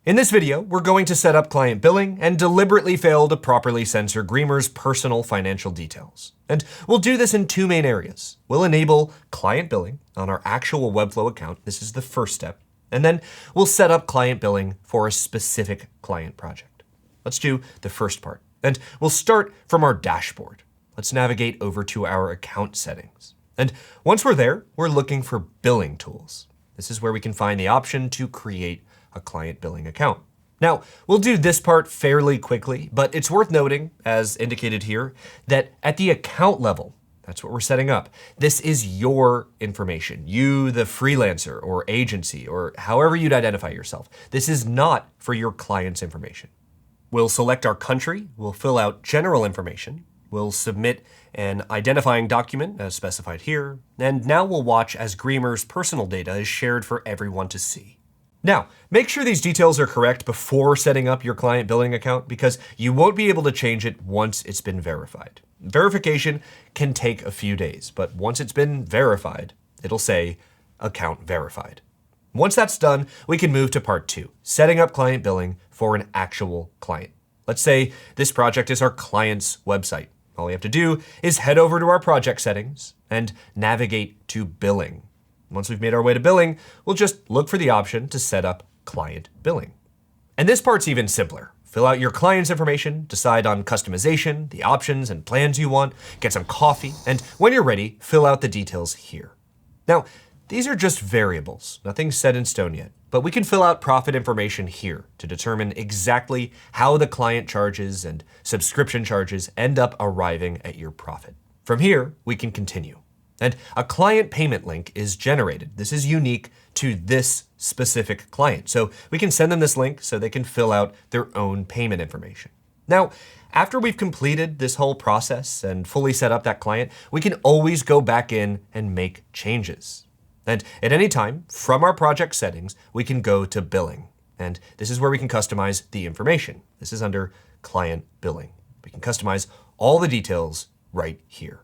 In this video, we're going to set up client billing and deliberately fail to properly censor Greemer's personal financial details. And we'll do this in two main areas. We'll enable client billing on our actual Webflow account. This is the first step. And then we'll set up client billing for a specific client project. Let's do the first part. And we'll start from our dashboard. Let's navigate over to our account settings. And once we're there, we're looking for billing tools. This is where we can find the option to create a client billing account. Now, we'll do this part fairly quickly, but it's worth noting, as indicated here, that at the account level, that's what we're setting up. This is your information. You, the freelancer or agency, or however you'd identify yourself. This is not for your client's information. We'll select our country, we'll fill out general information, we'll submit an identifying document as specified here, and now we'll watch as Greemer's personal data is shared for everyone to see. Now, make sure these details are correct before setting up your client billing account because you won't be able to change it once it's been verified. Verification can take a few days, but once it's been verified, it'll say account verified. Once that's done, we can move to part 2, setting up client billing for an actual client. Let's say this project is our client's website. All we have to do is head over to our project settings and navigate to billing. Once we've made our way to billing, we'll just look for the option to set up client billing. And this part's even simpler. Fill out your client's information, decide on customization, the options and plans you want, get some coffee, and when you're ready, fill out the details here. Now, these are just variables, nothing set in stone yet, but we can fill out profit information here to determine exactly how the client charges and subscription charges end up arriving at your profit. From here, we can continue. And a client payment link is generated. This is unique to this specific client. So we can send them this link so they can fill out their own payment information. Now, after we've completed this whole process and fully set up that client, we can always go back in and make changes. And at any time from our project settings, we can go to billing. And this is where we can customize the information. This is under client billing. We can customize all the details right here.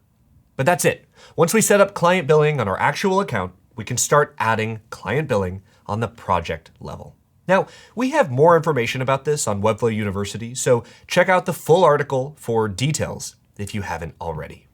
But that's it. Once we set up client billing on our actual account, we can start adding client billing on the project level. Now, we have more information about this on Webflow University, so check out the full article for details if you haven't already.